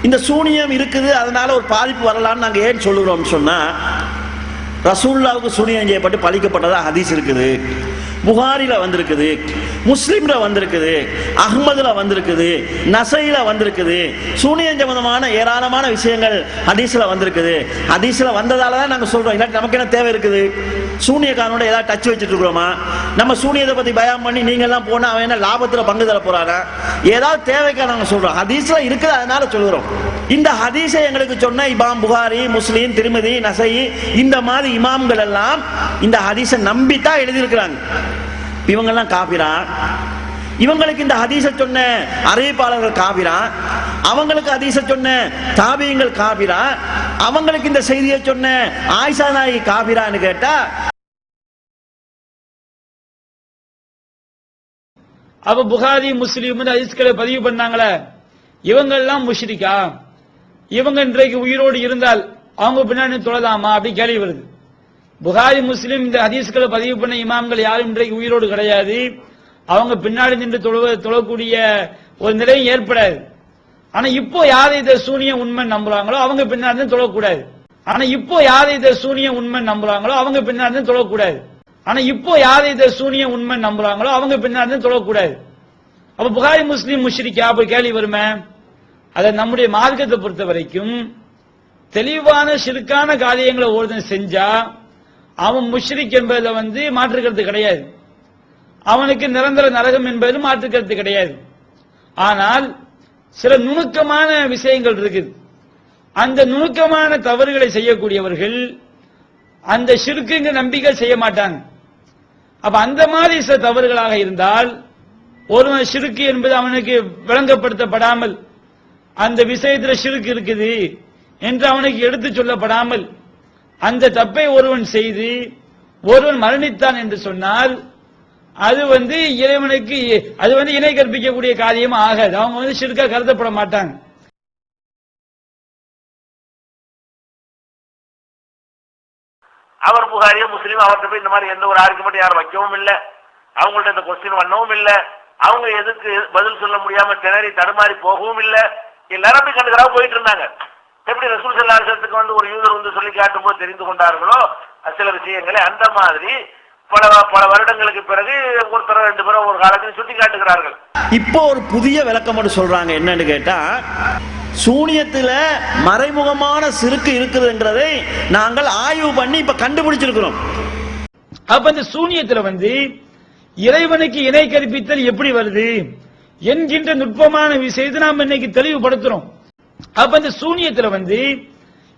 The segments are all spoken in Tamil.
இந்த சூனியம் இருக்குது, அதனால ஒரு பாதிப்பு வரலான்னு நாங்கள் ஏன் சொல்லுறோம்னு சொன்னா, ரசூலுல்லாஹ்வுக்கு சூனியம் செய்யப்பட்டு பழிக்கப்பட்டதா ஹதீஸ் இருக்குது, புகாரில வந்திருக்குது, முஸ்லிம்ல வந்திருக்குது, அஹ்மதுல வந்திருக்குது, நசையில வந்திருக்குது. சூனியம் சம்பந்தமான ஏராளமான விஷயங்கள் ஹதீஸ்ல வந்திருக்குது. ஹதீஸ்ல வந்ததால தான் நாங்கள் சொல்றோம். இல்லாட்டி நமக்கு என்ன தேவை இருக்குது? சூனியக்காரனோட ஏதாவது டச் வச்சுட்டு இருக்கிறோமா? நம்ம சூனியத்தை பத்தி பயம் பண்ணி நீங்க எல்லாம் போனா அவன் என்ன லாபத்துல பங்கு தர போறானா? ஏதாவது தேவைக்கா நாங்கள் சொல்றோம். ஹதீஸ்ல இருக்குது, அதனால சொல்கிறோம். இந்த ஹதீஸை எங்களுக்கு சொன்ன இமாம் புகாரி, முஸ்லிம், திருமதி, நசை, இந்த மாதிரி இமாம்கள் எல்லாம் இந்த ஹதீஸை நம்பித்தான் எழுதியிருக்கிறாங்க. இவங்கெல்லாம் காபிரா? இவங்களுக்கு இந்த ஹதீஸை சொன்ன அறிவிப்பாளர்கள் காபிரா? அவங்களுக்கு ஹதீஸை சொன்ன தாபியங்கள் காபிரா? அவங்களுக்கு இந்த செய்தியை சொன்ன ஆயிஷா நாயகி காபிரான்னு கேட்டா, அப்ப புகாரி முஸ்லிம் ஹதீஸ்களை பதிவு பண்ணாங்களே, இவங்க எல்லாம் முஷ்ரிக்கா? இவங்க இன்றைக்கு உயிரோடு இருந்தால் அவங்க பின்னாடி தொழலாமா அப்படி கேள்வி வருது. புகாரி முஸ்லிம் இந்த ஹதீஸ்களை பதிவு பண்ண இமாம்கள் யாரும் இன்றைக்கு உயிரோடு கிடையாது. அவங்க பின்னாடி நின்று தொழக்கூடிய ஒரு நிலையும் ஏற்படாது. ஆனா இப்போ யாரை இதை சூனியம் உண்மை நம்புறாங்களோ அவங்க பின்னாடி தொழக்கூடாது. ஆனா இப்போ யாரை இதை சூனியம் உண்மை நம்புறாங்களோ அவங்க பின்னாடி தொழக்கூடாது. ஆனா இப்போ யாரை இதை சூனியம் உண்மை நம்புறாங்களோ அவங்க பின்னாடி தொழக்கூடாது. அப்ப புகாரி முஸ்லிம் முஷ்ரிக்கா அப்படி கேள்வி வருமே? அதை நம்முடைய மார்க்கத்தை பொறுத்த வரைக்கும் தெளிவான ஷிர்கான காரியங்களை ஒருத்தன் செஞ்சா அவன் முஷ்ரிக் என்பதில் மாற்றுக்கிறது கிடையாது. அவனுக்கு நிரந்தர நரகம் என்பது மாற்றுக்கிறது கிடையாது. ஆனால் சில நுணுக்கமான விஷயங்கள் இருக்குது. அந்த நுணுக்கமான தவறுகளை செய்யக்கூடியவர்கள் அந்த ஷிர்க்குங்க நம்பிக்கை செய்ய மாட்டாங்க. அப்ப அந்த மாதிரி சில தவறுகளாக இருந்தால் ஒருவன் ஷிர்க் என்பது அவனுக்கு விளங்கப்படுத்தப்படாமல், அந்த விஷயத்தில் ஷிர்க் இருக்குது என்று அவனுக்கு எடுத்து சொல்லப்படாமல் அந்த தப்பை ஒருவன் செய்து ஒருவன் மரணித்தான் என்று சொன்னால் அது இறைவனுக்கு அது இணை கற்பிக்கக்கூடிய காரியமா ஆகாது. அவங்க ஷிர்கா கருதப்பட மாட்டாங்க. அவர் புகாரியோ முஸ்லீம் அவர்கிட்ட போய் இந்த மாதிரி எந்த ஒரு ஆர்குமெண்ட் யாரும் வைக்கவும் இல்லை, அவங்கள்ட்ட இந்த கொஸ்டின் பண்ணவும் இல்லை, அவங்க எதுக்கு பதில் சொல்ல முடியாம திணறி தடுமாறி போகவும் இல்லை. எல்லாரும் போய் கண்டுக்கிறா போயிட்டு இருந்தாங்க. எப்படி ரசூல் ஸல்லல்லாஹு அலைஹி வஸல்லத்துக்கு ஒரு யூதர் சொல்லி காட்டும் போது தெரிந்து கொண்டார்களோ சில விஷயங்களை, அந்த மாதிரி பல வருடங்களுக்கு பிறகு ஒருத்தர் ரெண்டு பேரும் ஒரு காலத்தில் சுட்டி காட்டுகிறார்கள். இப்போ ஒரு புதிய விளக்கம் மட்டும் சொல்றாங்க. என்னன்னு கேட்டா, சூனியத்துல மறைமுகமான சிறுக்கு இருக்குதுங்கிறதை நாங்கள் ஆய்வு பண்ணி இப்ப கண்டுபிடிச்சிருக்கிறோம். அப்ப இந்த சூனியத்துல இறைவனுக்கு இணை கற்பித்தல் எப்படி வருது என்கின்ற நுட்பமான விஷயத்தை நாம் இன்னைக்கு தெளிவுபடுத்துறோம். அப்ப இந்த சூனியத்துல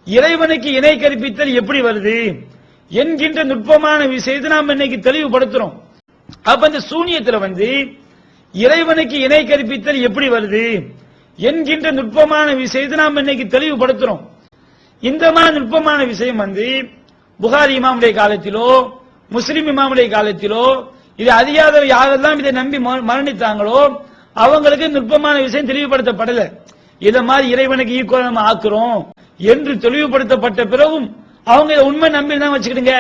இறைவனுக்கு இணை கற்பித்தல் எப்படி வருது என்கின்ற நுட்பமான விஷயத்தை நாம் இன்னைக்கு தெளிவுபடுத்துறோம். அப்ப இந்த சூனியத்துல இறைவனுக்கு இணை கற்பித்தல் எப்படி வருது என்கின்ற நுட்பமான விஷயத்தை நாம் இன்னைக்கு தெளிவுபடுத்துறோம். இந்த மாதிரி நுட்பமான விஷயம் புகாரி இமாமுடைய காலத்திலோ முஸ்லிம் இமாமுடைய காலத்திலோ இது அறியாத யாரெல்லாம் இதை நம்பி மரணித்தாங்களோ அவங்களுக்கு நுட்பமான விஷயம் தெளிவுபடுத்தப்படல. இத மாதிரி இறைவனுக்கு ஈக்குவல் நம்ம ஆக்குறோம் என்று தெளிவுபடுத்தப்பட்ட பிறகும் அவங்க உண்மை நம்பி தான் வச்சுக்கிடுங்க,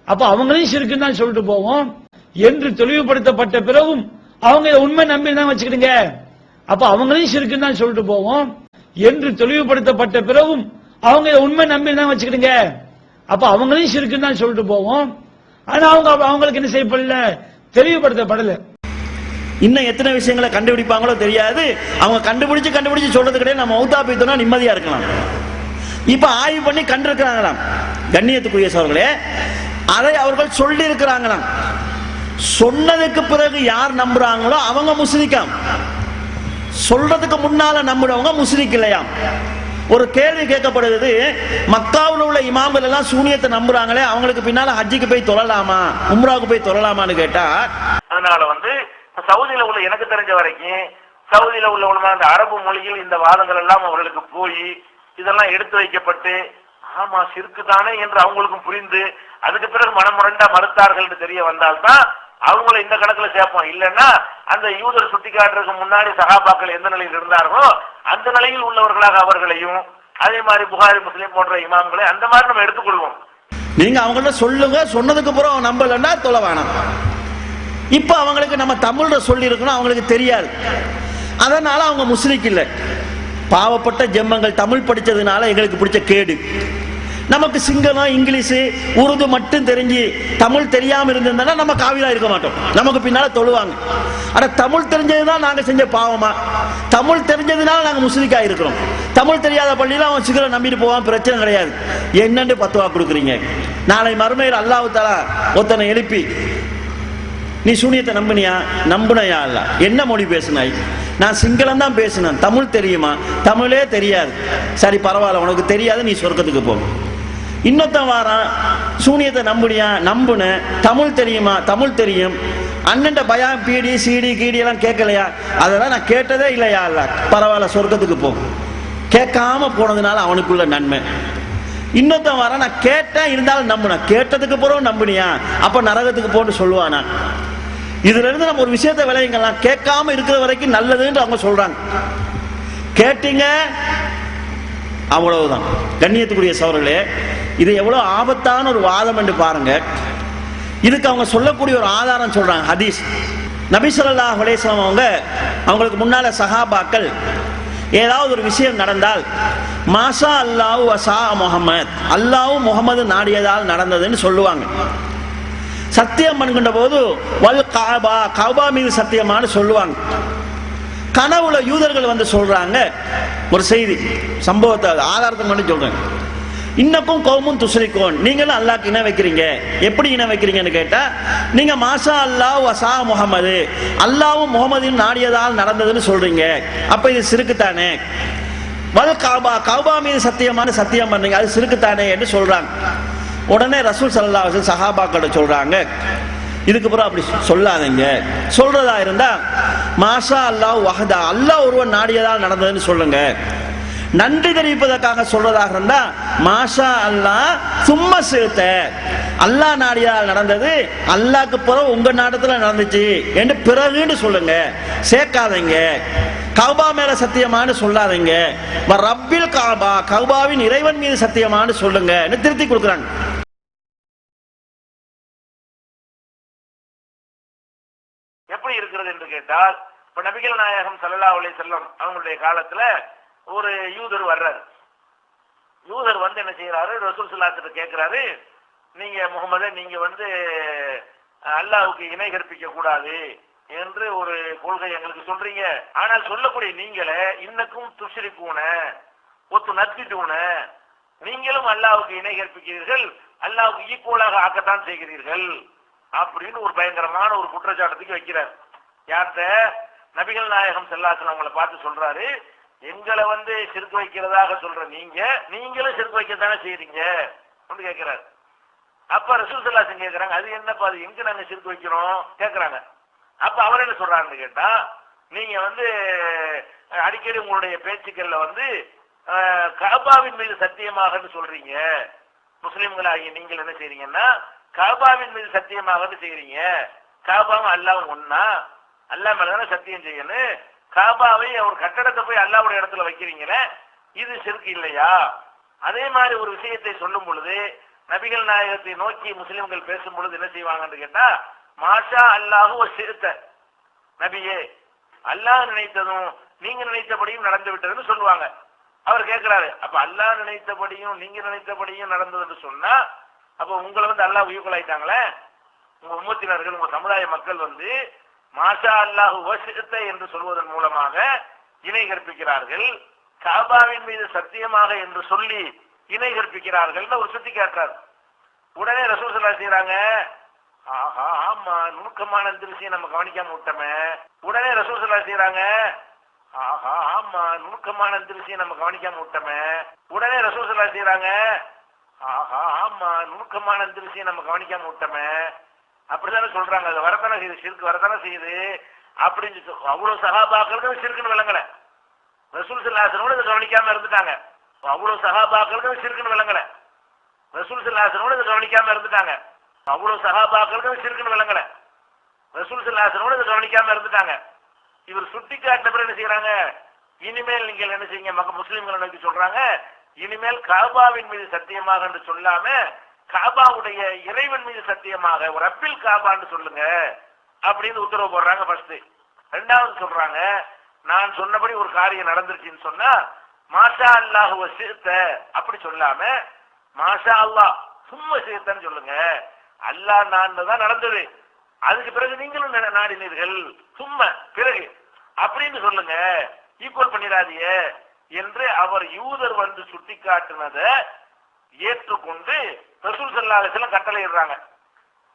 அப்ப அவங்களையும் ஷிர்க்குன்னு தான் சொல்லிட்டு போவோம் என்று தெளிவுபடுத்தப்பட்ட பிறகும் அவங்க உண்மை நம்பி தான் வச்சுக்கிடுங்க, அப்ப அவங்களையும் ஷிர்க்குன்னு தான் சொல்லிட்டு போவோம் என்று தெளிவுபடுத்தப்பட்ட பிறகும் அவங்க உண்மை நம்பி தான் வச்சுக்கிடுங்க, அப்ப அவங்களையும் ஷிர்க்குன்னு தான் சொல்லிட்டு போவோம். ஆனா அவங்களுக்கு என்ன செய்யப்படல, தெளிவுபடுத்தப்படல. இன்னும் எத்தனை விஷயங்களை கண்டுபிடிப்பாங்களோ தெரியாது. அவங்க கண்டுபிடிச்சு சொல்றது கிடையாது. நம்ம மௌத்தா போய்த்தோம்னா நிம்மதியா இருக்கலாம். இப்ப ஆய்வு பண்ணி கண்டிருக்கிறாங்களாம். கண்ணியத்துக்குரிய சகோதரர்களே, அதை அவர்கள் சொல்லி இருக்கிறாங்களாம். சொன்னதுக்கு பிறகு யார் நம்புறாங்களோ அவங்க முஸ்லிக்காம், சொல்றதுக்கு முன்னால நம்புறவங்க முஸ்லிக் இல்லையாம். ஒரு கேள்வி கேட்கப்படுகிறது, மக்காவில் உள்ள இமாம்கள் எல்லாம் சூனியத்தை நம்புறாங்களே, அவங்களுக்கு பின்னால ஹஜ்ஜிக்கு போய் தொழலாமா, உம்ராவுக்கு போய் தொழலாமான்னு கேட்டா, அதனால சவுதியில உள்ள எனக்கு தெரிஞ்ச வரைக்கும் சவுதியில உள்ள அந்த அரபு மொழியில் இந்த வாதங்கள் எல்லாம் அவர்களுக்கு போய் இதெல்லாம் எடுத்து வைக்கப்பட்டு ஆமா ஷிர்க்கு தானே என்று அவங்களுக்கும் புரிந்து அதுக்கு பிறகு மனமுரண்டா மறுத்தார்கள் என்று தெரிய வந்தால்தான் அவங்கள இந்த கணக்குல சேர்ப்போம். இல்லைன்னா அந்த யூதர் சுட்டி காட்டுறதுக்கு முன்னாடி சஹாபாக்கள் எந்த நிலையில் இருந்தார்களோ அந்த நிலையில் உள்ளவர்களாக அவர்களையும், அதே மாதிரி புகாரி முஸ்லிம் போன்ற இமாம்களை அந்த மாதிரி நம்ம எடுத்துக்கொள்வோம். நீங்க அவங்கள்ட்ட சொல்லுங்க, சொன்னதுக்கு அப்புறம் நம்பலன்னா தொலை வேணாம். இப்ப அவங்களுக்கு நம்ம தமிழ்ல சொல்லி இருக்கணும், அவங்களுக்கு தெரியாது. அதனால அவங்க முஸ்லிக் இல்லை. பாவப்பட்ட ஜென்மங்கள் தமிழ் படிச்சதுனால எங்களுக்கு பிடிச்ச கேடு. நமக்கு சிங்களம் இங்கிலீஷ் உருது மட்டும் தெரிஞ்சு தமிழ் தெரியாம இருந்திருந்தா நம்ம காவிலா இருக்க மாட்டோம், நமக்கு பின்னால தொழுவாங்க. ஆனா தமிழ் தெரிஞ்சதுதான் நாங்க செஞ்ச பாவமா? தமிழ் தெரிஞ்சதுனால நாங்க முஸ்லிக்கா இருக்கிறோம். தமிழ் தெரியாத பள்ளியில அவன் சிகரம் நம்பிட்டு போவான், பிரச்சனை கிடையாது. என்னன்னு பத்துவா கொடுக்குறீங்க? நாளை மறுமையில் அல்லாஹ் தஆலா ஒருத்தனை எழுப்பி நீ சூனியத்தை நம்பினியா? நம்புனையா? இல்ல. என்ன மொழி பேசினாய்? நான் சிங்களம் தான் பேசினேன். தமிழ் தெரியுமா? தமிழே தெரியாது. சரி பரவாயில்ல, உனக்கு தெரியாது, நீ சொர்க்கத்துக்கு போ. இன்னொருத்தன் வாரான், சூனியத்தை நம்புனியா? நம்புன. தமிழ் தெரியுமா? தமிழ் தெரியும். அண்ணன் பயம் பீடி சீடி கீடி எல்லாம் கேட்கலையா? அதெல்லாம் நான் கேட்டதே இல்லையா? இல்ல. பரவாயில்ல, சொர்க்கத்துக்கு போ. கேட்காம போனதுனால அவனுக்குள்ள நன்மை. இன்னொருத்தன் வர, நான் கேட்டேன் இருந்தாலும் நம்புனேன். கேட்டதுக்கு பிறகு நம்புனியா? அப்ப நரகத்துக்கு போன்னு சொல்லுவானா? இதுல இருந்து நம்ம ஒரு விஷயத்தை விளையுங்கலாம். கேட்காம இருக்கிற வரைக்கும் நல்லதுன்னு அவங்க சொல்றாங்க. கேட்டீங்க அவ்வளவுதான். கண்ணியத்துக்குரிய சகோதரர்களே, இது எவ்வளவு ஆபத்தான ஒரு வாதம் என்று பாருங்க. இதுக்கு அவங்க சொல்லக்கூடிய ஒரு ஆதாரம் சொல்றாங்க, ஹதீஸ். நபி ஸல்லல்லாஹு அலைஹி வஸல்லம் அவங்களுக்கு முன்னால சஹாபாக்கள் ஏதாவது ஒரு விஷயம் நடந்தால் மாஷா அல்லாஹு வஸா முஹம்மத், அல்லாஹ்வும் முகமது நாடியதால் நடந்ததுன்னு சொல்லுவாங்க. சத்தியம் பண்ணுகின்ற போது வல் காபா, கஅபா மீது சத்தியமானு சொல்லுவாங்க. கனவுல யூதர்கள் வந்து சொல்றாங்க ஒரு செய்தி, சம்பவத்தை ஆதாரத்தை மட்டும் சொல்றேன். இன்னக்கும் கௌமுன் துஸ்ரிகூன், நீங்களும் அல்லாஹ்க்கு இணை வைக்கிறீங்க. எப்படி இணை வைக்கிறீங்கன்னு கேட்டா, நீங்க மாஷா அல்லாஹ் வஸா முஹம்மது, அல்லாஹ்வும் முகமதின் நாடியதால் நடந்ததுன்னு சொல்றீங்க. அப்ப இது சிறுக்குத்தானே. வல் காபா, கஅபா மீது சத்தியமான சத்தியம் பண்ணீங்க, அது சிறுக்குத்தானே என்று சொல்றாங்க. உடனே ரசூல் ஸல்லல்லாஹு அலைஹி வஸல்லம் சஹாபாக்கள சொல்றாங்க, இதுக்கு பிறகு அப்படி சொல்லாதீங்க. சொல்றதா இருந்தா மாஷா அல்லாஹ் வஹதா, அல்லாஹ் ஒருவன் நாடியதால் நடந்ததுன்னு சொல்லுங்க. நன்றி தெரிவிப்பதற்காக சொல்றதாக இருந்தா மாஷா அல்லாஹ் சும்மா சேர்த்த, அல்லாஹ் நாடியால் நடந்தது, அல்லாஹ்க்கு பிறகு உங்க நாடத்துல நடந்துச்சு என்று பிறகுன்னு சொல்லுங்க. சேர்க்காதீங்க. கஅபா மேல சத்தியமானு சொல்லாதீங்க. ரப்பில் கஅபா, கஅபாவின் இறைவன் மீது சத்தியமானு சொல்லுங்க திருத்தி கொடுக்குறாங்க. எப்படி இருக்கிறது என்று கேட்டால், இப்ப நபிகள் நாயகம் ஸல்லல்லாஹு அலைஹி வஸல்லம் அவங்களுடைய காலத்துல ஒரு யூதர் வர்றாரு. யூதர் வந்து என்ன செய்யறாரு, ரசூல் ஸல்லல்லாஹு அலைஹி வஸல்லம் கேட்கிறாரு, நீங்க முகமது, நீங்க வந்து அல்லாஹ்வுக்கு இணை கற்பிக்க கூடாது என்று ஒரு கொள்கை எங்களுக்கு சொல்றீங்க. ஆனால் சொல்லக்கூடிய நீங்களே இன்னக்கும் துஷ்ரிகூன ஒத்து நத்திட்டூன, நீங்களும் அல்லாஹ்வுக்கு இணை கற்பிக்கிறீர்கள், அல்லாஹ்வுக்கு ஈக்குவலாக ஆக்கத்தான் செய்கிறீர்கள் அப்படின்னு ஒரு பயங்கரமான ஒரு குற்றச்சாட்டுக்கு வைக்கிறார். யார்கிட்ட? நபிகள் நாயகம் ஸல்லல்லாஹு அலைஹி வஸல்லம் அவங்களை பார்த்து சொல்றாரு, எங்களை வந்து சிறுக்கு வைக்கிறதாக சொல்ற நீங்களும் சிறுக்கு வைக்கத்தானே செய்யறீங்க அப்படின்னு கேட்கிறாரு. அப்ப ரசூல் ஸல்லல்லாஹு அலைஹி வஸல்லம் கேட்கறாங்க, அது என்னப்பா, அது எங்க நாங்க சிறுக்கு வைக்கிறோம் கேட்கறாங்க. அப்ப அவர் என்ன சொல்றாருன்னு கேட்டா, நீங்க வந்து அடிக்கடி உங்களுடைய பேச்சுக்கள்ல வந்து கஅபாவின் மீது சத்தியமாக சொல்றீங்க. முஸ்லிம்களாகிய நீங்கள் என்ன செய்றீங்கன்னா கஅபாவின் மீது சத்தியமாக செய்றீங்க. கஅபாவும் அல்லாஹ்வும் ஒன்னா, அல்லாஹ் மேலதான சத்தியம் செய்யணும். கஅபாவை ஒரு கட்டடத்தை போய் அல்லாஹ்வுடைய இடத்துல வைக்கிறீங்களே, இது ஷிர்க் இல்லையா? அதே மாதிரி ஒரு விஷயத்தை சொல்லும் பொழுது நபிகள் நாயகத்தை நோக்கி முஸ்லிம்கள் பேசும் பொழுது என்ன செய்வாங்கன்னு கேட்டா, மாஷா அல்லாஹு வஸித்த, நபியே அல்லாஹ் நினைத்ததும் நீங்க நினைத்தபடியும் நடந்து விட்டதுன்னு சொல்லுவாங்க. அவர் கேட்கிறாரு, அப்ப அல்லாஹ் நினைத்தபடியும் நீங்க நினைத்தபடியும் நடந்ததுன்னு சொன்னா அப்ப உங்களை வந்து அல்லாஹ் உயிர்கள் ஆயிட்டாங்களே, உங்க உம்மத்தினர்கள் உங்க சமுதாய மக்கள் வந்து மாஷா அல்லாஹு வஸித்த என்று சொல்வதன் மூலமாக இணை கற்பிக்கிறார்கள், கஅபாவின் மீது சத்தியமாக என்று சொல்லி இணை கற்பிக்கிறார்கள் ஒரு சுத்தி கேட்டார். உடனே ரசூல் ஸல்லல்லாஹு அலைஹி செய்யறாங்க, ஆஹா ஆமா நுணுக்கமான விஷயம் நம்ம கவனிக்காம விட்டோமே. உடனே ரசூல் ஸல்லல்லாஹு அலைஹி செய்யறாங்க, ஆஹா ஆமா நுணுக்கமான விஷயம் நம்ம கவனிக்காம விட்டோமே. உடனே ரசூல் ஸல்லல்லாஹு அலைஹி செய்யறாங்க, ஆஹா ஆமா நுணுக்கமான விஷயம் நம்ம கவனிக்காம விட்டோமே. அப்படித்தானே சொல்றாங்க, அது வரத்தானே செய்யுது, ஷிர்க் வரத்தானே செய்யுது அப்படின்னு அவ்வளவு சஹாபாக்களுக்கு ஷிர்க்னு விளங்கல. ரசூல் ஸல்லல்லாஹு அலைஹி வஸல்லம் இதை கவனிக்காம இருந்துட்டாங்க. அவ்வளவு சஹாபாக்களுக்கு ஷிர்க்னு விளங்கல. ரசூல் ஸல்லல்லாஹு அலைஹி வஸல்லம் இதை கவனிக்காம இருந்துட்டாங்க. அவ்வளவு சஹாபாக்களுக்கு ஷிர்க்னு விளங்கல. ரசூல் ஸல்லல்லாஹு அலைஹி வஸல்லம் இதை கவனிக்காம இருந்துட்டாங்க. இவர் சுட்டி காட்டின பிறகு என்ன செய்யறாங்க, இனிமேல் நீங்கள் என்ன செய்யுங்க, முஸ்லிம்களை நோக்கி சொல்றாங்க, இனிமேல் கஅபாவின் மீது சத்தியமாக என்று சொல்லாம கஅபாவுடைய இறைவன் மீது சத்தியமாக ஒரு ரப்பில் கஅபான்னு சொல்லுங்க அப்படின்னு உத்தரவு போடுறாங்க. ஃபர்ஸ்ட். ரெண்டாவது சொல்றாங்க, நான் சொன்னபடி ஒரு காரியம் நடந்துருச்சுன்னு சொன்னா மாஷா அல்லாஹ் வசித்த அப்படி சொல்லாம மாஷா அல்லாஹ் சும்மா சேர்த்தன்னு சொல்லுங்க. அல்லாஹ் நான் தான் நடந்தது, அதுக்கு பிறகு நீங்களும் நாடினீர்கள் சும்மா பிறகு அப்படின்னு சொல்லுங்க, ஈக்குவல் பண்ணிடாதீங்க என்று அவர் யூதர் வந்து சுட்டி காட்டினதை ஏற்றுக்கொண்டு ரசூல் ஸல்லல்லாஹு அலைஹி வஸல்லம் கட்டளை இடுறாங்க.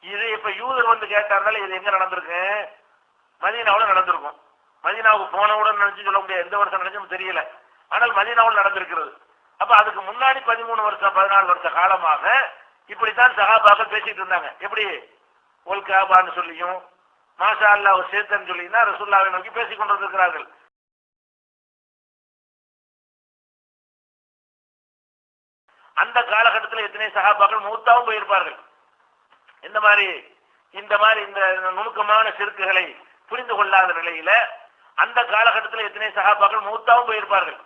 இது இப்ப யூதர் வந்து கேட்டாருனால இது எங்க நடந்திருக்கு? மதீனாவுல நடந்திருக்கும். மதீனாவுக்கு போனவுடன் நினைச்சு சொல்ல முடியாது, எந்த வருஷம் நினைச்சும் தெரியல. ஆனால் மதீனாவுல நடந்திருக்கிறது. அப்ப அதுக்கு முன்னாடி 13 வருஷம் 14 வருஷ காலமாக இப்படித்தான் சஹாபாக்கள் பேசிட்டு இருந்தாங்க. எப்படி ஒல் காபான்னு சொல்லியும் மாஷா அல்லாஹ் சேத்தன்னு சொல்லினா ரசூலுல்லாஹை நோக்கி பேசிக் கொண்டிருக்கிறார்கள். அந்த காலகட்டத்தில் எத்தனை சஹாபாக்கள் மௌத்தாவும் போயிருப்பார்கள். இந்த மாதிரி இந்த நுணுக்கமான சிறுக்குகளை புரிந்து கொள்ளாத நிலையில அந்த காலகட்டத்தில் எத்தனை சஹாபாக்கள் மௌத்தாவும் போயிருப்பார்கள்.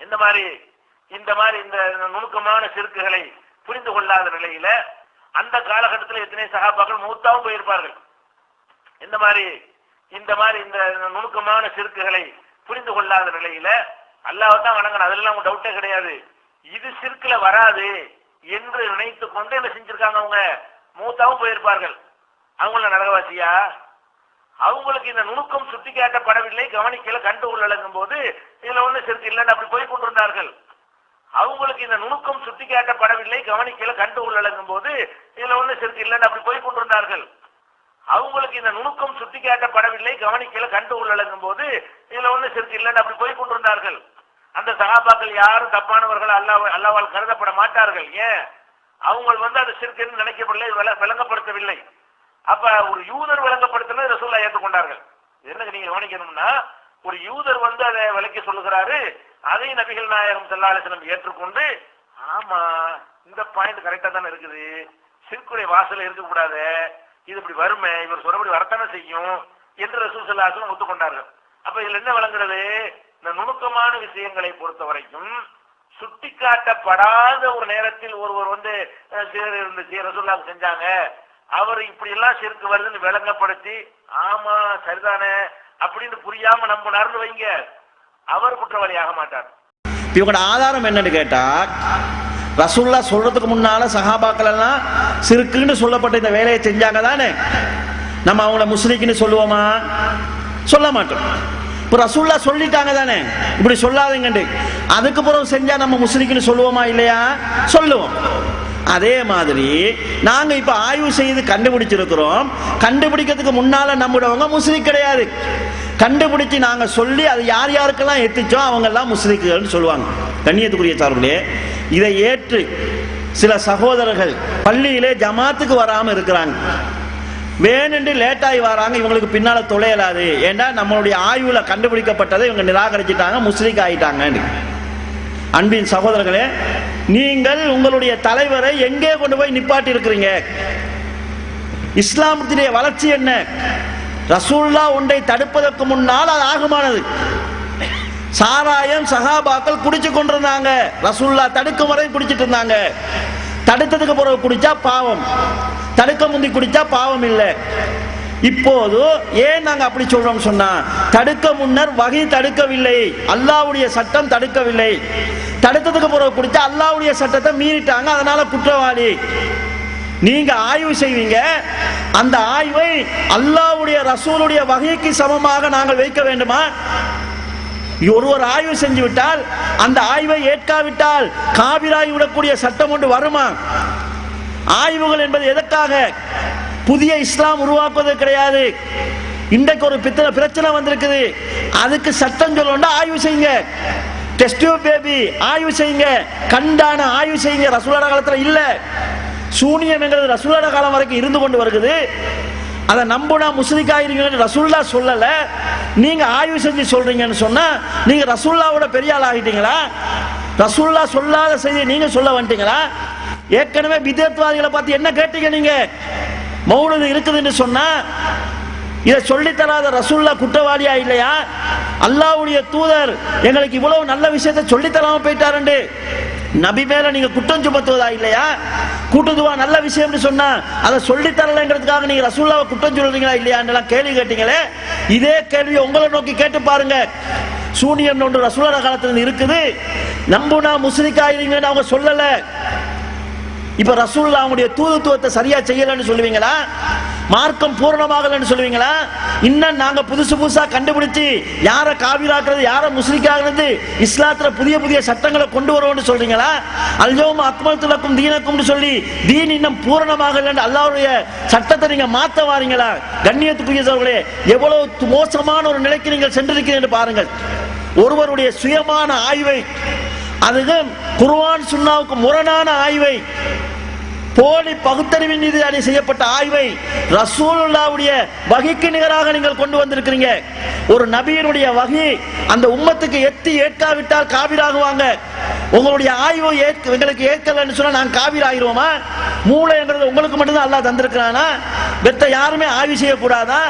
இந்த நுணுக்கமான சிறுக்குகளை புரிந்து கொள்ளாத நிலையில அந்த காலகட்டத்தில் எத்தனை சஹாபாக்கள் மௌத்தாவும் போயிருப்பார்கள். இந்த நுணுக்கமான சிறுக்குகளை புரிந்து கொள்ளாத நிலையில அல்லாஹ் தான் வணங்கணும், அதெல்லாம் டவுட்டே கிடையாது. இது சிறுக்குல வராது என்று நினைத்து கொண்டு என்ன செஞ்சிருக்காங்க, அவங்க மூத்தாவும் போயிருப்பார்கள். அவங்கள நரகவாசியா? அவங்களுக்கு இந்த நுணுக்கம் சுட்டி காட்டப்படவில்லை, கவனிக்கல, கண்டு உள்ளடங்கும் போது இதுல ஒண்ணு சிறுக்கு இல்லைன்னு அப்படி போய் கொண்டிருந்தார்கள். அவங்களுக்கு இந்த நுணுக்கம் சுட்டி காட்டப்படவில்லை, கவனிக்கல, கண்டு உள்ளடங்கும் போது இதுல ஒண்ணு சிறுக்கு இல்லைன்னு அப்படி போய் கொண்டிருந்தார்கள். அவங்களுக்கு இந்த நுணுக்கம் சுட்டி காட்டப்படவில்லை, கவனிக்கல, கண்டு உள்ளடங்கும் போது இதுல ஒண்ணு சிறுக்கு இல்லைன்னு அப்படி போய் கொண்டிருந்தார்கள். அந்த சஹாபாக்கள் யாரும் தப்பானவர்கள் அல்லாஹ்வால் கருதப்பட மாட்டார்கள். ஏன்? அவங்க அந்த சிறுக்குன்னு நினைக்கப்படவில்லை, விளங்கப்படுத்தவில்லை. அப்ப ஒரு யூதர் விளங்கப்படுத்தினது ரசூலுல்லாஹ் ஏற்றுக்கொண்டார்கள். என்ன நீங்க கவனிக்கணும்னா, ஒரு யூதர் அதை விளக்கி சொல்லுகிறாரு, அதை நபிகள் நாயகம் ஸல்லல்லாஹு அலைஹி வஸல்லம் ஏற்றுக்கொண்டு ஆமா இந்த பாயிண்ட் கரெக்டா தானே இருக்குது, சிறுக்குடைய வாசல இருக்கக்கூடாது, இது இப்படி வருமே, இவர் சொல்றபடி வரத்தானே செய்யும் என்று ரசூல் ஸல்லல்லாஹு அலைஹி வஸல்லம் ஒத்துக்கொண்டார்கள். அப்ப இதுல என்ன விளங்குறது? இந்த நுணுக்கமான விஷயங்களை பொறுத்த வரைக்கும் சுட்டிக்காட்டப்படாத ஒரு நேரத்தில் ஒருவர் ரசூலுல்லாஹ் செஞ்சாங்க, அவர் இப்படி எல்லாம் சிறுக்கு வருதுன்னு விளங்கப்படுத்தி ஆமா சரிதானே அப்படின்னு புரியாம நம்பினார்னு வைங்க, அவர் குற்றவாளியாக மாட்டார். இவங்களோட ஆதாரம் என்னன்னு கேட்டா, ரசூலுல்லாஹ் சொல்றதுக்கு முன்னால சஹாபாக்கள் எல்லாம் சிறுக்குன்னு சொல்லப்பட்ட இந்த வேலையை செஞ்சாங்க தானே. நம்ம அவங்கள முஸ்லிக்குன்னு சொல்லுவோமா? சொல்ல மாட்டோம். இப்ப ரசூலுல்லாஹ் சொல்லிட்டாங்க தானே இப்படி சொல்லாதீங்கன்னு, அதுக்கு பிறகு செஞ்சா நம்ம முஸ்லிக்குன்னு சொல்லுவோமா இல்லையா? சொல்லுவோம். அதே மாதிரி நாங்க இப்ப ஆய்வு செய்து கண்டுபிடிச்சிருக்கிறோம், கண்டுபிடிக்கிறதுக்கு முன்னால நம்முடைய முஸ்லிக் கிடையாது, கண்டுபிடிச்சு நாங்க சொல்லி அது யார் யாருக்கெல்லாம் எத்திச்சோம் அவங்க எல்லாம் முஸ்லிக்குகள் சொல்லுவாங்க. கண்ணியத்துக்குரிய சார்பிலே இதை ஏற்று சில சகோதரர்கள் பள்ளியிலே ஜமாத்துக்கு வராம இருக்கிறாங்க, வேணுண்டு லேட்டாகி வராங்க, இவங்களுக்கு பின்னால தொலையலாது, ஏண்டா நம்மளுடைய ஆய்வுல கண்டுபிடிக்கப்பட்டதை இவங்க நிராகரிச்சுட்டாங்க, முஸ்லிக் ஆயிட்டாங்க. அன்பின் சகோதரர்களே, நீங்கள் உங்களுடைய தலைவரை எங்கே கொண்டு போய் நிப்பாட்டி இருக்கிறீங்க? இஸ்லாமத்தினுடைய வளர்ச்சி என்ன? ரசூலுல்லாஹ் ஒன்றை தடுப்பதற்கு முன்னால் அது ஆகுமானது. சாராயம் சஹாபாக்கள் குடிச்சு கொண்டிருந்தாங்க, ரசூலுல்லாஹ் தடுக்கும் வரை குடிச்சிட்டு இருந்தாங்க. தடுத்ததுக்கு பிறகு குடிச்சா பாவம், தடுக்க முந்தி குடிச்சா பாவம் இல்லை. இப்போது ஏன் நாங்க அப்படி சொல்றோம் சொன்னா, தடுக்க முன்னர் வகை தடுக்கவில்லை, அல்லாஹ்வுடைய சட்டம் தடுக்கவில்லை, தடுத்ததுக்கு பிறகு குடிச்சா அல்லாஹ்வுடைய சட்டத்தை மீறிட்டாங்க, அதனால குற்றவாளி. நீங்க ஆய்வு செய்வீங்க, அந்த ஆய்வை அல்லாஹ்வுடைய ரசூலுடைய வகைக்கு சமமாக நாங்கள் வைக்க வேண்டுமா? ஒருவர் ஆய்வு செஞ்சு விட்டால் அந்த ஆய்வை ஏற்காவிட்டால் காபிராகி விடக்கூடிய சட்டம் ஒன்று வருமா? ஆய்வுகள் என்பது எதற்காக? புதிய இஸ்லாம் உருவாக்குவது கிடையாது. இன்றைக்கு ஒரு பிரச்சனை வந்திருக்குது, அதுக்கு சட்டம் சொல்லணும்னா ஆய்வு செய்யுங்க. டெஸ்ட் டியூப் பேபி ஆய்வு செய்யுங்க, கண்டான ஆய்வு செய்யுங்க. ரசூலுல்லாஹ் காலத்துல இல்ல, சூனியம் என்கிறது ரசூலுல்லாஹ் காலம் வரைக்கும் இருந்து கொண்டு வருகிறது. அதை நம்புனா முஸ்லிக் ஆயிருங்கன்னு ரசூலுல்லாஹ் சொல்லல, நீங்க ஆய்வு செஞ்சு சொல்றீங்கன்னு சொன்னா நீங்க ரசூலுல்லாஹ்வோட பெரிய ஆள் ஆகிட்டீங்களா? ரசூலுல்லாஹ் சொல்லாத செய்தி நீங்க சொல்ல வந்துட்டீங்களா? ஏற்கனவே பிதத்வாதிகளை பார்த்து என்ன கேட்டீங்க நீங்க? மௌலிது இருக்குதுன்னு சொன்னா இதை சொல்லித்தராத ரசூலுல்லாஹ் குற்றவாளியா இல்லையா? அல்லாஹ்வுடைய தூதர் எங்களுக்கு இவ்வளவு நல்ல விஷயத்தை சொல்லித்தராம போயிட்டாரு நபி மேல நீங்க குற்றம் சுமத்துவதா இல்லையா? கூட்டுதுவா நல்ல விஷயம் சொன்னா அதை சொல்லித்தரலங்கிறதுக்காக நீங்க ரசூலுல்லாஹ்வை குற்றம் சொல்றீங்களா இல்லையா? கேள்வி கேட்டீங்களே, இதே கேள்வி உங்களை நோக்கி கேட்டு பாருங்க. சூனியம் ஒன்று ரசூலுல்லாஹ் காலத்துல இருக்குது, நம்புனா முஸ்லிக்காயிருங்கன்னு அவங்க சொல்லல. இப்ப ரசூலுல்லாஹ்வுடைய தூதுத்துவத்தை சரியா செய்யலன்னு சொல்லுவீங்களா? மார்க்கம் பூரணமாகலன்னு சொல்லுவீங்களா? இன்னும் நாங்க புதுசு புதுசா கண்டுபிடிச்சு யார காபிராக்குறது யார முஸ்லிக்காகிறது இஸ்லாத்துல புதிய புதிய சட்டங்களை கொண்டு வருவோம்னு சொல்றீங்களா? அல்யௌம அக்மல்து லக்கும் தீனக்கும்னு சொல்லி தீன் இன்னும் பூரணமாகலன்னு அல்லாஹ்வுடைய சட்டத்தை நீங்க மாத்த வாரீங்களா? கண்ணியத்துக்குரியவர்களே, எவ்வளவு மோசமான ஒரு நிலைக்கு நீங்கள் சென்றிருக்கிறீர்கள் பாருங்கள். ஒருவருடைய சுயமான ஆய்வை, அதுவும் குர்ஆன் சுன்னாவுக்கு முரணான ஆய்வை, போலி பகுத்தறிவின் மீது அணி செய்யப்பட்ட ஆய்வை ரசூலுல்லாஹ்வுடைய வஹிக்கு நிகராக நீங்கள் கொண்டு வந்திருக்கிறீங்க. ஒரு நபியினுடைய வஹி அந்த உம்மத்துக்கு எத்தி ஏற்காவிட்டால் காபிராகுவாங்க. உங்களுடைய ஆய்வு எங்களுக்கு ஏற்கலன்னு சொன்னா நாங்க காபிர் ஆகிருவோமா? மூளைங்கிறது உங்களுக்கு மட்டும்தான் அல்லாஹ் தந்திருக்கிறானா? வெத்த யாருமே ஆய்வு செய்யக்கூடாதா?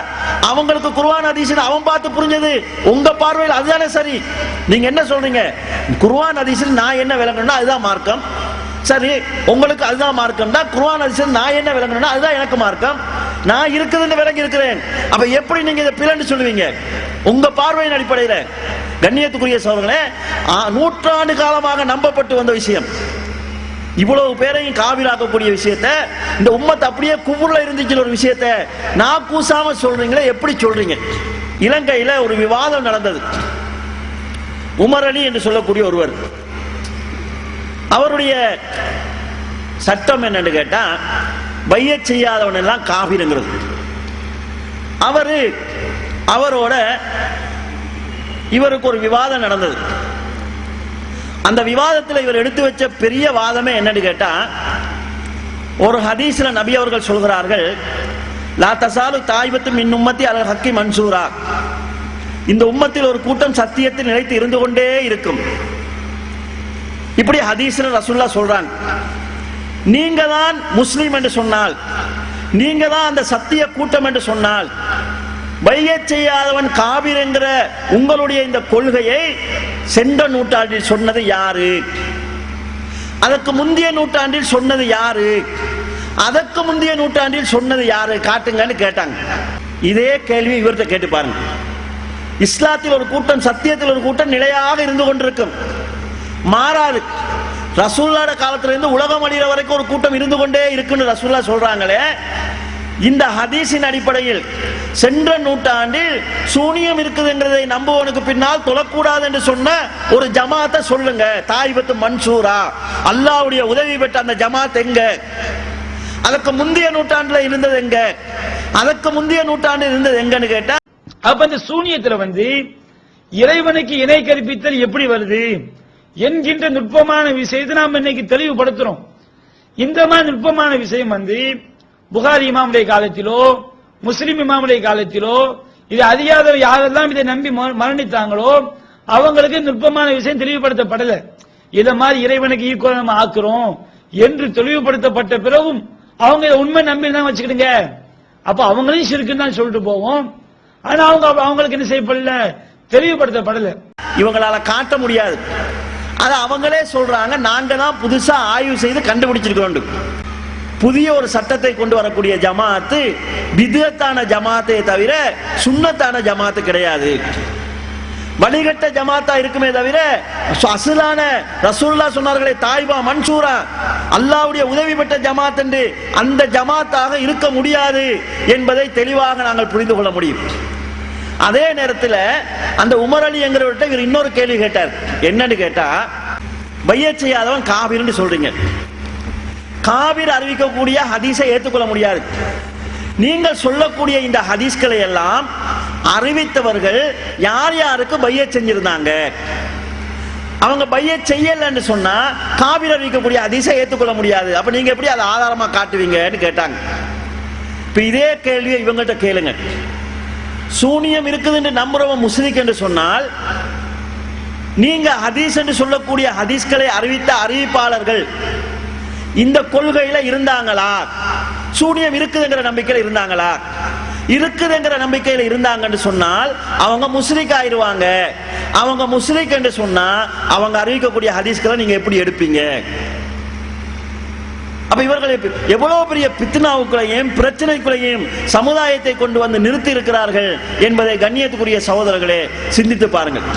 அவங்களுக்கு குர்ஆன் ஹதீஸ் அவன் பார்த்து புரிஞ்சது, உங்க பார்வையில் அதுதானே சரி. நீங்க என்ன சொல்றீங்க? குர்ஆன் ஹதீஸில் நான் என்ன விளங்கணும்னா அதுதான் மார்க்கம். சரி, உங்களுக்கு அதுதான் மார்க்கம் தான். குர்ஆன் ஹதீஸில் நான் என்ன விளங்கணும்னா அதுதான் எனக்கு மார்க்கம். நான் இருக்குதுன்னு விளங்கி இருக்கிறேன். அப்ப எப்படி நீங்க இதை பிறன்னு சொல்லுவீங்க? உங்க பார்வையின் அடிப்படையில். கண்ணியத்துக்குரிய சகோதரர்களே, நூற்றாண்டு காலமாக நம்பப்பட்டு வந்த விஷயம், இவ்வளவு பேரையும் காபிராக்கக்கூடிய விஷயத்தை, இந்த உம்மத் அப்படியே குபுர்ல இருந்துச்சு ஒரு விஷயத்தை நான் கூசாம சொல்றீங்களே, எப்படி சொல்றீங்க? இலங்கையில ஒரு விவாதம் நடந்தது. உமர் அலி என்று சொல்லக்கூடிய ஒருவர், அவருடைய சட்டம் என்னன்னு கேட்டா பையச் செய்யாதவன் எல்லாம் காபிருங்கிறது. அவரோட இவருக்கு ஒரு விவாதம் நடந்தது. அந்த விவாதத்தில் இவர் எடுத்து வச்ச பெரிய வாதமே என்னன்னு கேட்டா, ஒரு ஹதீஸ்ல நபி அவர்கள் சொல்கிறார்கள், லா தசாலு தாய்பத்து மின் உம்மத்தி அல் ஹக்கி மன்சூரா, இந்த உம்மத்தில் ஒரு கூட்டம் சத்தியத்தில் நிலைத்து இருந்து கொண்டே இருக்கும். இப்படி ஹதீஸ்ல ரசூலுல்லாஹ் சொல்றாங்க. நீங்க தான் முஸ்லிம் என்று சொன்னால், நீங்க தான் அந்த சத்திய கூட்டம் என்று சொன்னால், பையச் செய்யாதவன் காபிர் என்கிற உங்களுடைய இந்த கொள்கையை சென்ற நூற்றாண்டில் சொன்னது யாரு? அதற்கு முந்தைய நூற்றாண்டில் சொன்னது யாரு? அதற்கு முந்தைய நூற்றாண்டில் சொன்னது யாரு? காட்டுங்கன்னு கேட்டாங்க. இதே கேள்வி இவர்கிட்ட கேட்டு பாருங்க. இஸ்லாத்தில் ஒரு கூட்டம், சத்தியத்தில் ஒரு கூட்டம் நிலையாக இருந்து கொண்டிருக்கும், மாறாது. ரசூலுல்லாஹ் காலத்துல இருந்து உலகம் அழிகிற வரைக்கும் ஒரு கூட்டம் இருந்து கொண்டே இருக்குன்னு ரசூலுல்லாஹ் சொல்றாங்களே, இந்த ஹதீஸின் அடிப்படையில் சென்ற நூற்றாண்டில் சூனியம் இருக்குதுங்கிறதை நம்புவனுக்கு பின்னால் தொழக்கூடாது என்று சொன்ன ஒரு ஜமாத்தை சொல்லுங்க. தாய்பத்து மன்சூரா, அல்லாஹ்வுடைய உதவி பெற்ற அந்த ஜமாத் எங்க? அதற்கு முந்தைய நூற்றாண்டுல இருந்தது எங்க? அதற்கு முந்தைய நூற்றாண்டில் இருந்தது எங்கன்னு கேட்டா, அப்ப இந்த சூனியத்துல இறைவனுக்கு இணை கற்பித்தல் எப்படி வருது என்கின்ற நுட்பமான விஷயத்தை நாம் இன்னைக்கு தெளிவுபடுத்துறோம். இந்த மாதிரி நுட்பமான விஷயம் புகாரி இமாமுடைய காலத்திலோ முஸ்லிம் இமாமுடைய காலத்திலோ இது அறியாத யாரெல்லாம் இதை நம்பி மரணித்தாங்களோ அவங்களுக்கு நுட்பமான விஷயம் தெளிவுபடுத்தப்படல. இத மாதிரி இறைவனுக்கு ஈக்குவல் நம்ம ஆக்குறோம் என்று தெளிவுபடுத்தப்பட்ட பிறகும் அவங்க இதை உண்மை நம்பி தான் வச்சுக்கிடுங்க. அப்ப அவங்களையும் ஷிர்க்குன்னு தான் சொல்லிட்டு போவோம். ஆனா அவங்களுக்கு என்ன செய்யப்படல, தெளிவுபடுத்தப்படல. இவங்களால காட்ட முடியாது. அது அவங்களே சொல்றாங்க, நாங்க தான் புதுசா ஆய்வு செய்து கண்டுபிடிச்சிருக்கோம். புதிய ஒரு சட்டத்தை கொண்டு வரக்கூடிய ஜமாத்து பித்அத்தான ஜமாத்தை தவிர சுன்னத்தான ஜமாத்து கிடையாது. வழிகட்ட ஜமாத்தா இருக்குமே தவிர அஸ்லான ரசூலுல்லாஹ் சொன்னார்களே தாய்பா மன்சூரா, அல்லாஹ்வுடைய உதவி பெற்ற ஜமாத் என்று அந்த ஜமாத்தாக இருக்க முடியாது என்பதை தெளிவாக நாங்கள் புரிந்து கொள்ள முடியும். அதே நேரத்தில் அந்த உமர் அலி என்கிறவர்கிட்ட இவர் இன்னொரு கேள்வி கேட்டார். என்னன்னு கேட்டா, பையச் செய்யாதவன் காபிர்னு சொல்றீங்க, காபிர் அறிவிக்கக்கூடிய ஹதீஸை ஏற்றுக்கொள்ள முடியாது. நீங்கள் சொல்லக்கூடிய இந்த ஹதீஸ்களை எல்லாம் அறிவித்தவர்கள் யார் யாருக்கு பையச் செஞ்சிருந்தாங்க? அவங்க பையச் செய்யலன்னு சொன்னா காபிர் அறிவிக்கக்கூடிய ஹதீஸை ஏற்றுக்கொள்ள முடியாது. அப்ப நீங்க எப்படி அதை ஆதாரமா காட்டுவீங்கன்னு கேட்டாங்க. இப்ப இதே கேள்வியை இவங்ககிட்ட கேளுங்க. சூனியம் இருக்குது என்று நம்புறவன் முஸ்லிக் என்று சொன்னால், நீங்க ஹதீஸ் என்று சொல்லக்கூடிய ஹதீஸ்களை அறிவித்த அறிவிப்பாளர்கள் இந்த கொள்கையில இருந்தாங்களா? சூனியம் இருக்குதுங்கிற நம்பிக்கையில இருந்தாங்களா? இருக்குதுங்கிற நம்பிக்கையில இருந்தாங்கன்னு சொன்னால் அவங்க முஸ்லிக் ஆயிடுவாங்க. அவங்க முஸ்லிக் என்று சொன்னா அவங்க அறிவிக்கக்கூடிய ஹதீஸ்களை நீங்க எப்படி எடுப்பீங்க? அப்ப இவர்கள் எவ்வளவு பெரிய பித்னாவுக்குள்ளையும் பிரச்சனைக்குள்ளையும் சமுதாயத்தை கொண்டு வந்து நிறுத்தி இருக்கிறார்கள் என்பதை கண்ணியத்துக்குரிய சகோதரர்களே சிந்தித்து பாருங்கள்.